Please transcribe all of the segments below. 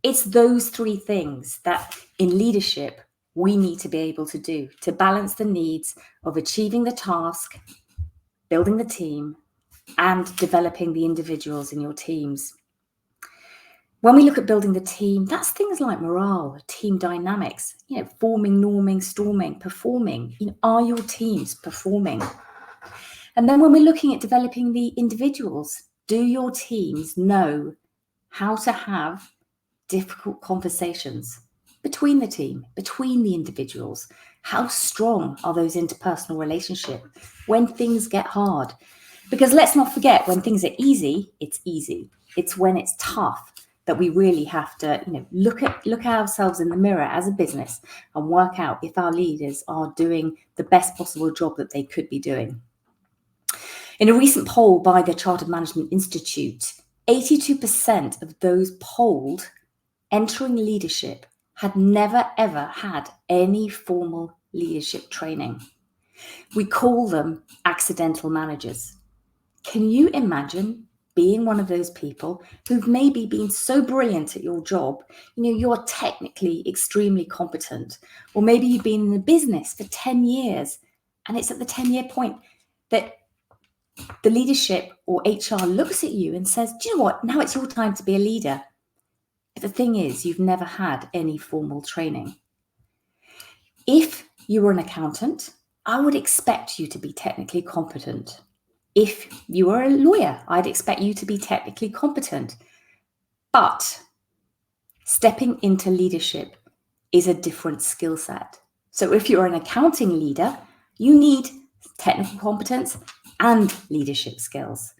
It's those three things that in leadership we need to be able to do to balance the needs of achieving the task, building the team, and developing the individuals in your teams. When we look at building the team, that's things like morale, team dynamics, forming, norming, storming, performing. Are your teams performing? And then when we're looking at developing the individuals, do your teams know how to have difficult conversations between the team, between the individuals? How strong are those interpersonal relationships when things get hard? Because let's not forget, when things are easy, it's easy. It's when it's tough that we really have to, look at ourselves in the mirror as a business and work out if our leaders are doing the best possible job that they could be doing. In a recent poll by the Chartered Management Institute, 82% of those polled entering leadership had never ever had any formal leadership training. We call them accidental managers. Can you imagine being one of those people who've maybe been so brilliant at your job, you're technically extremely competent, or maybe you've been in the business for 10 years and it's at the 10-year point that the leadership or HR looks at you and says, do you know what, now it's your time to be a leader. But the thing is, you've never had any formal training. If you were an accountant, I would expect you to be technically competent. If you were a lawyer, I'd expect you to be technically competent. But stepping into leadership is a different skill set. So if you're an accounting leader, you need technical competence and leadership skills.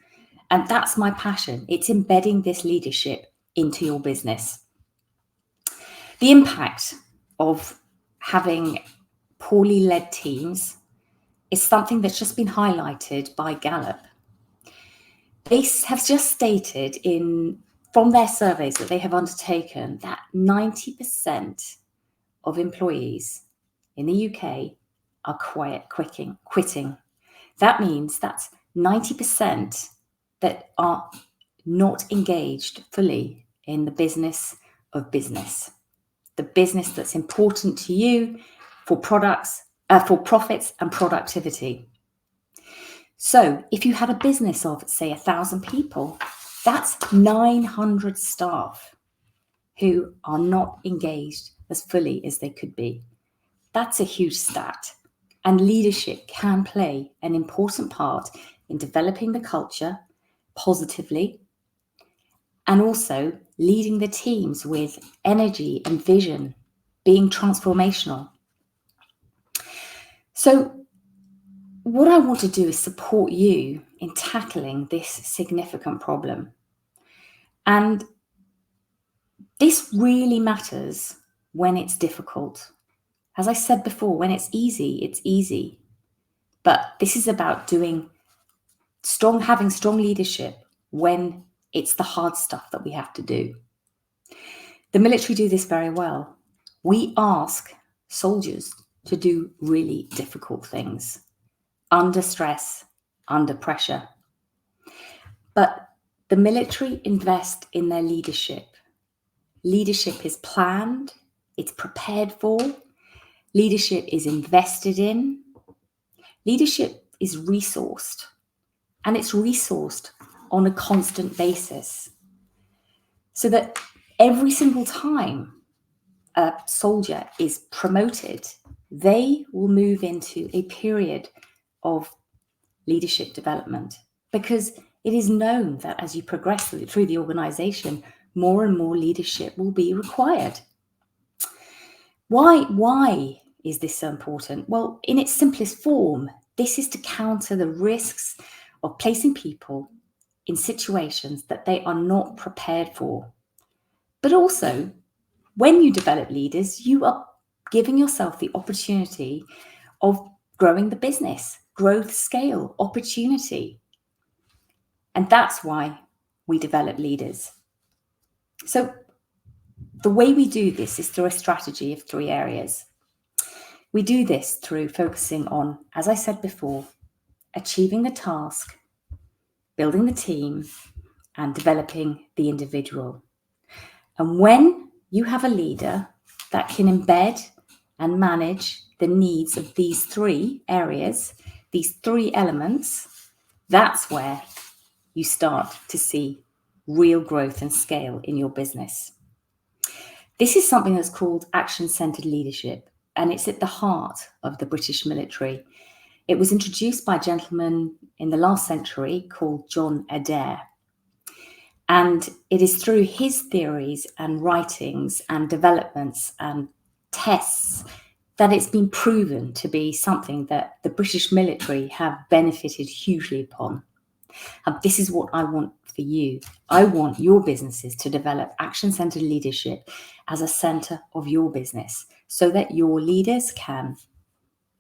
And that's my passion. It's embedding this leadership into your business. The impact of having poorly led teams is something that's just been highlighted by Gallup. They have just stated from their surveys that they have undertaken that 90% of employees in the UK are quitting. That means that's 90% that are not engaged fully in the business of business, the business that's important to you for profits and productivity. So if you had a business of, say, 1,000 people, that's 900 staff who are not engaged as fully as they could be. That's a huge stat. And leadership can play an important part in developing the culture positively and also leading the teams with energy and vision, being transformational. So what I want to do is support you in tackling this significant problem. And this really matters when it's difficult. As I said before, when it's easy, it's easy. But this is about having strong leadership when it's the hard stuff that we have to do. The military do this very well. We ask soldiers to do really difficult things under stress, under pressure. But the military invest in their leadership. Leadership is planned, it's prepared for, leadership is invested in, leadership is resourced, and it's resourced on a constant basis. So that every single time a soldier is promoted, they will move into a period of leadership development, because it is known that as you progress through the organization, more and more leadership will be required. Why is this so important? Well, in its simplest form, this is to counter the risks of placing people in situations that they are not prepared for. But also, when you develop leaders, you are giving yourself the opportunity of growing the business, growth, scale, opportunity. And that's why we develop leaders. So the way we do this is through a strategy of 3 areas. We do this through focusing on, as I said before, achieving the task, building the team, and developing the individual. And when you have a leader that can embed and manage the needs of these three areas, these three elements, that's where you start to see real growth and scale in your business. This is something that's called action-centered leadership, and it's at the heart of the British military. It was introduced by a gentleman in the last century called John Adair. And it is through his theories and writings and developments and tests that it's been proven to be something that the British military have benefited hugely upon. And this is what I want for you. I want your businesses to develop action-centered leadership as a center of your business so that your leaders can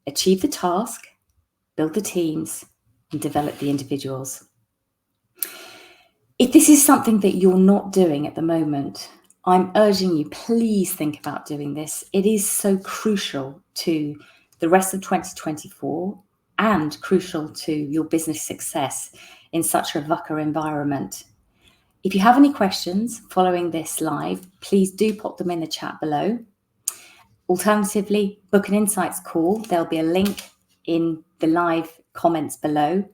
achieve the task, build the teams, and develop the individuals. If this is something that you're not doing at the moment, I'm urging you, please think about doing this. It is so crucial to the rest of 2024 and crucial to your business success in such a VUCA environment. If you have any questions following this live, please do pop them in the chat below. Alternatively, book an insights call. There'll be a link in the live comments below.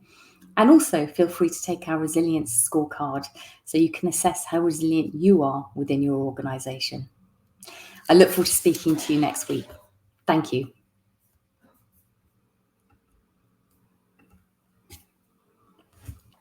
And also feel free to take our resilience scorecard so you can assess how resilient you are within your organisation. I look forward to speaking to you next week. Thank you.